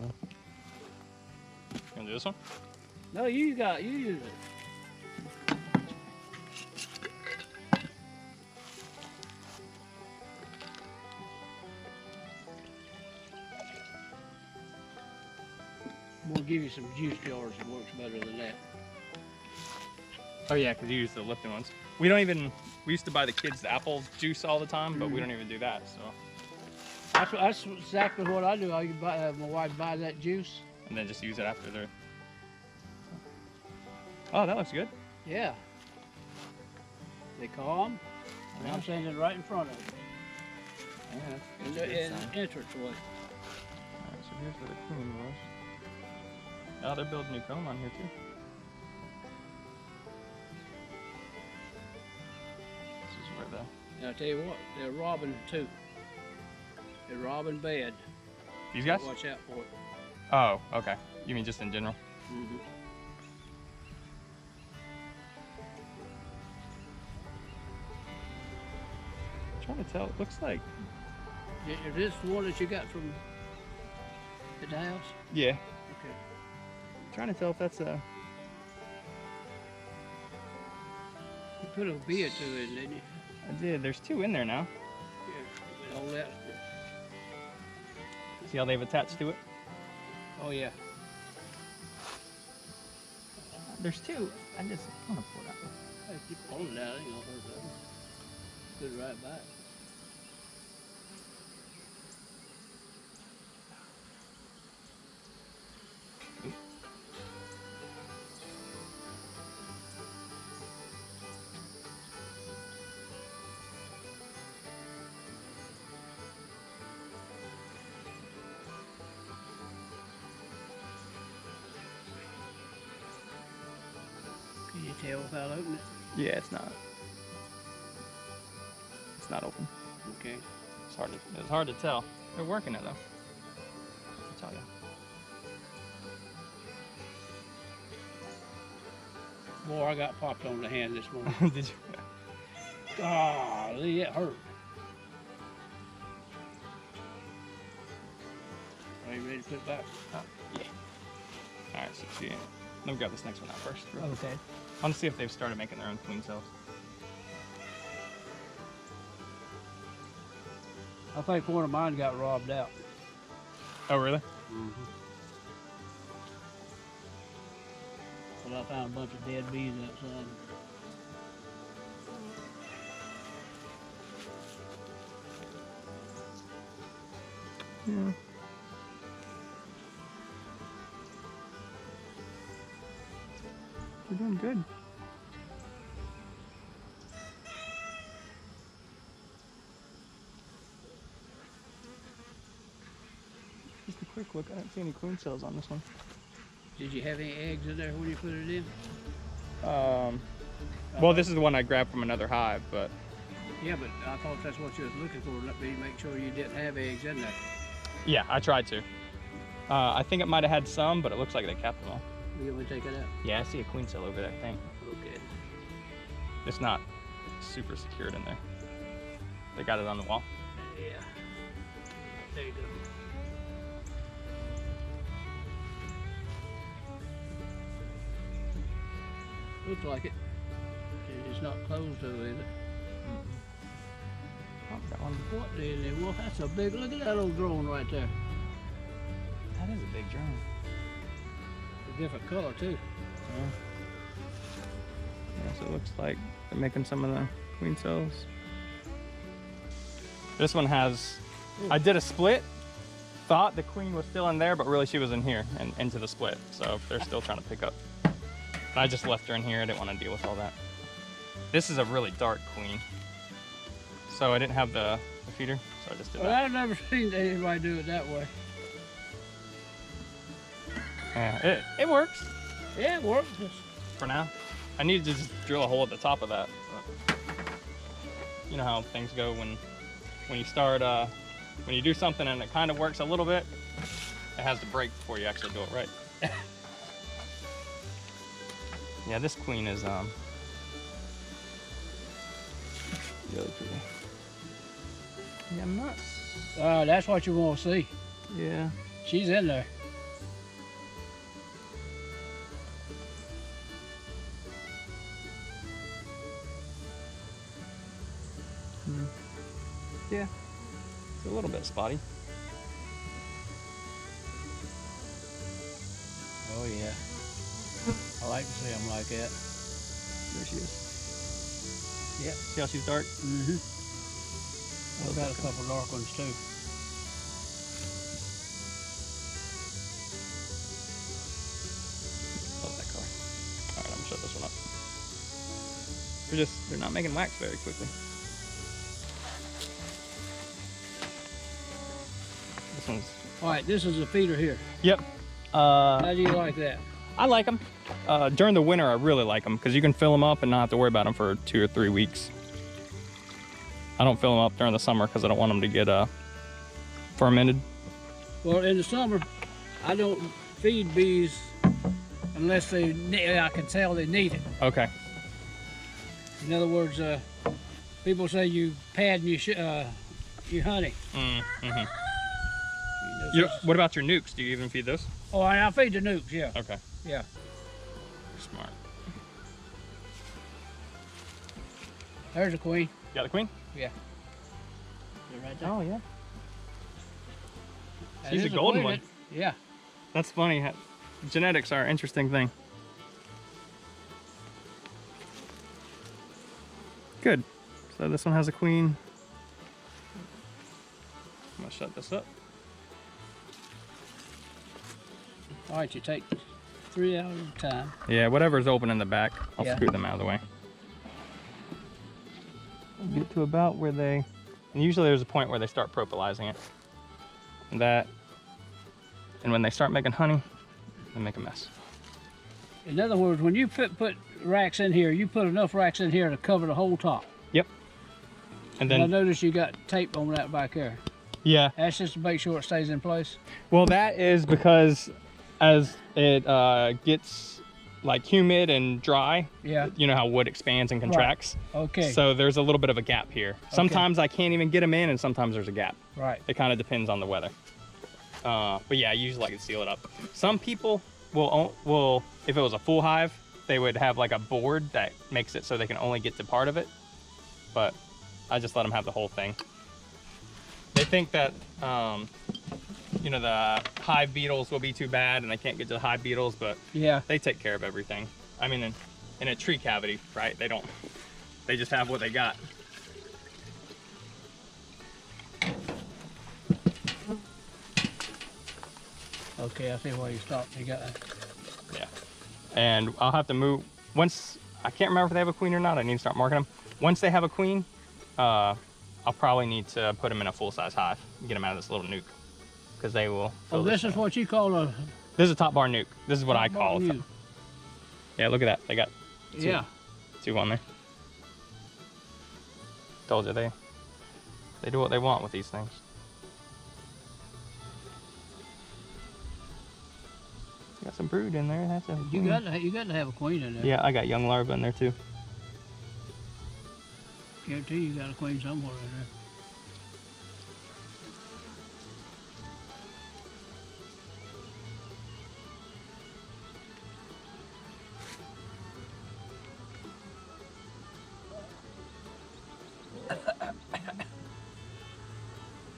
one. You gonna do this one? No, you use it. We'll give you some juice jars that works better than that. Oh yeah, because you use the Lipton ones. We don't even, we used to buy the kids the apple juice all the time, but we don't even do that, so. That's exactly what I do. My wife buys that juice. And then just use it after they're. Oh, that looks good. Yeah. They calm. And I'm standing right in front of them. Yeah, In the entranceway. Alright, so here's where the queen was. Oh, they're building new comb on here too. This is where the. And I'll tell you what, they're robbing too. They're robbing bed. These guys? Watch out for it. Oh, okay. You mean just in general? Mm-hmm. I'm trying to tell. It looks like. Is this the one that you got from at the house? Yeah. Okay. I'm trying to tell if that's a. You put a beard to it, didn't you? I did. There's two in there now. Yeah. All that. See how they've attached to it? Oh yeah. There's two. I just want to pull it out. Hey, keep pulling it out. Ain't gonna hurt nothing. Put it right back. Can you tell without opening it? Yeah, it's not. It's not open. Okay. It's hard to tell. They're working it though. I'll tell you. Boy, I got popped on the hand this morning. Did you? Golly, it hurt. Are you ready to put it back? Yeah. All right, so see. Let me grab this next one out first. Okay. I want to see if they've started making their own queen cells. I think one of mine got robbed out. Oh, really? Mm-hmm. But I found a bunch of dead bees outside. Yeah. You're doing good. Just a quick look. I don't see any queen cells on this one. Did you have any eggs in there when you put it in? Well, this is the one I grabbed from another hive, but Yeah, but I thought that's what you was looking for. Let me make sure you didn't have eggs in there. yeah, I tried to. I think it might have had some, but it looks like they kept them all. You want me to take it out? Yeah, I see a queen cell over there, I think. Okay. It's not super secured in there. They got it on the wall. Yeah. There you go. Looks like it. It's not closed though either. Oh, got one. What the well, that's a big, look at that old drone right there. That is a big drone. A different color too. Yeah. Yeah, so it looks like they're making some of the queen cells. This one has, I did a split, thought the queen was still in there, but really she was in here and into the split. So they're still trying to pick up. I just left her in here. I didn't want to deal with all that. This is a really dark queen. So I didn't have the feeder, so I just did Well, that. I've never seen anybody do it that way. Yeah, it works Yeah, it works. for now. I need to just drill a hole at the top of that. But you know how things go when you start, when you do something and it kind of works a little bit, it has to break before you actually do it right. Yeah, this queen is really pretty. Yeah, I'm not. That's what you want to see. Yeah. She's in there. Yeah, it's a little bit spotty. Oh yeah. I like to see them like that. There she is. Yep. See how she's dark? Mm-hmm. I've got a couple dark ones too. Love that color. All right, I'm gonna shut this one up. They're not making wax very quickly. This one's. All right, this is a feeder here. Yep. How do you like that? I like them. During the winter, I really like them because you can fill them up and not have to worry about them for 2 or 3 weeks. I don't fill them up during the summer because I don't want them to get fermented. Well, in the summer, I don't feed bees unless I can tell they need it. Okay. In other words, people say you pad your honey. Mm-hmm. You know, What about your nukes? Do you even feed those? Oh, I feed the nukes, yeah. Okay. Yeah. Smart. There's a queen. You got the queen? Yeah. They're right there. Oh, yeah. That She's is a golden queen. one. Yeah. That's funny. Genetics are an interesting thing. Good. So this one has a queen. I'm gonna shut this up. All right, you take 3 out at a time. Yeah, whatever's open in the back, I'll Yeah. scoot them out of the way. Get to about where they, and usually there's a point where they start propylizing it. And when they start making honey, they make a mess. In other words, when you put racks in here, you put enough racks in here to cover the whole top. Yep. And I then, notice you got tape on that back there. yeah. That's just to make sure it stays in place. Well, that is because as it gets like humid and dry, Yeah. you know how wood expands and contracts. Okay. So there's a little bit of a gap here. Sometimes I can't even get them in, and sometimes there's a gap. Right. It kind of depends on the weather. But yeah, I usually like to seal it up. Some people will, if it was a full hive, they would have like a board that makes it so they can only get to part of it. But I just let them have the whole thing. They think that, you know, the hive beetles will be too bad and they can't get to the hive beetles, but Yeah. they take care of everything. I mean, in a tree cavity, right? They just have what they got. Okay, I see why you stopped. You got that. Yeah. And I'll have to move, once, I can't remember if they have a queen or not, I need to start marking them. Once they have a queen, I'll probably need to put them in a full-size hive and get them out of this little nuke, because they will. Oh, this is what you call a. This is a top bar nuke. This is what I call it. You. Yeah, look at that. They got Yeah. 2 on there. Told you they do what they want with these things. Got some brood in there. That's a You got to have a queen in there. Yeah, I got young larvae in there too. Guarantee you got a queen somewhere in there.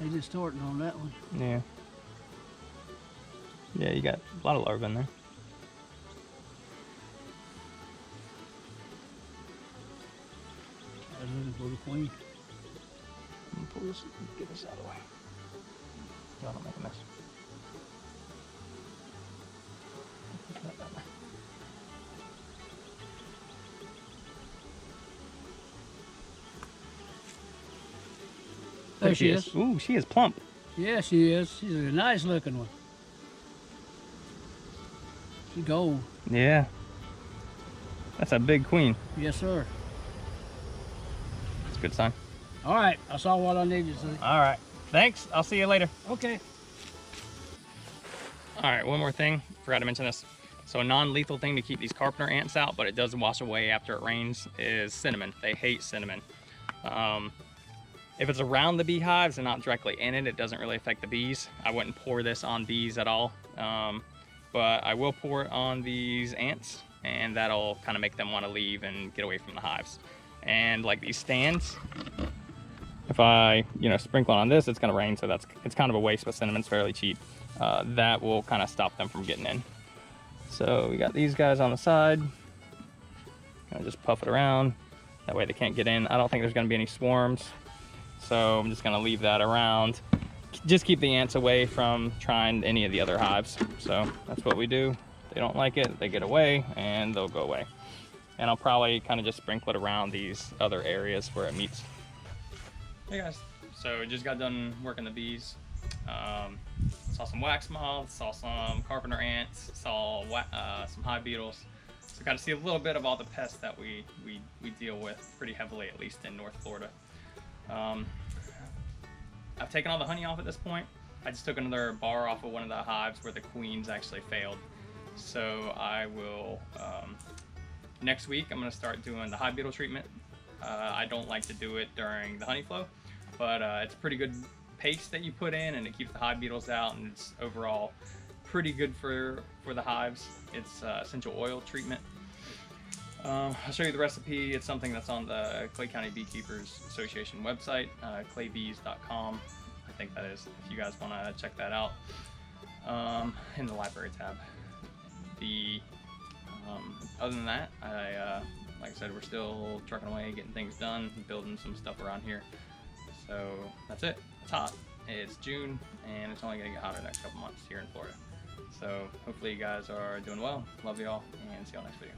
They just starting on that one. Yeah. Yeah, you got a lot of larvae in there. I was looking for the queen. I'm gonna pull this, get this out of the way. So I don't make a mess. There she is. Ooh, she is plump. Yeah, she is. She's a nice looking one. She's gold. Yeah. That's a big queen. Yes, sir. That's a good sign. All right, I saw what I needed to see. All right. Thanks. I'll see you later. Okay. All right, one more thing. Forgot to mention this. So a non-lethal thing to keep these carpenter ants out, but it does wash away after it rains, is cinnamon. They hate cinnamon. If it's around the beehives and not directly in it, it doesn't really affect the bees. I wouldn't pour this on bees at all. But I will pour it on these ants, and that'll kind of make them want to leave and get away from the hives. And like these stands, if I, sprinkle on this, it's gonna rain, so it's kind of a waste, but cinnamon's fairly cheap. That will kind of stop them from getting in. So we got these guys on the side. Just puff it around. That way they can't get in. I don't think there's gonna be any swarms. So I'm just gonna leave that around. Just keep the ants away from trying any of the other hives. So that's what we do. They don't like it, they get away, and they'll go away. And I'll probably kind of just sprinkle it around these other areas where it meets. Hey guys, so just got done working the bees. Saw some wax moths, saw some carpenter ants, saw some hive beetles. So got to see a little bit of all the pests that we deal with pretty heavily, at least in North Florida. I've taken all the honey off at this point. I just took another bar off of one of the hives where the queens actually failed. So I will, next week, I'm gonna start doing the hive beetle treatment. I don't like to do it during the honey flow, but it's a pretty good paste that you put in, and it keeps the hive beetles out, and it's overall pretty good for the hives. It's essential oil treatment. I'll show you the recipe. It's something that's on the Clay County Beekeepers Association website, claybees.com. I think that is, if you guys want to check that out, in the library tab. Other than that, like I said, we're still trucking away, getting things done, building some stuff around here. So that's it. It's hot. It's June, and it's only going to get hotter the next couple months here in Florida. So hopefully you guys are doing well. Love y'all, and see y'all next video.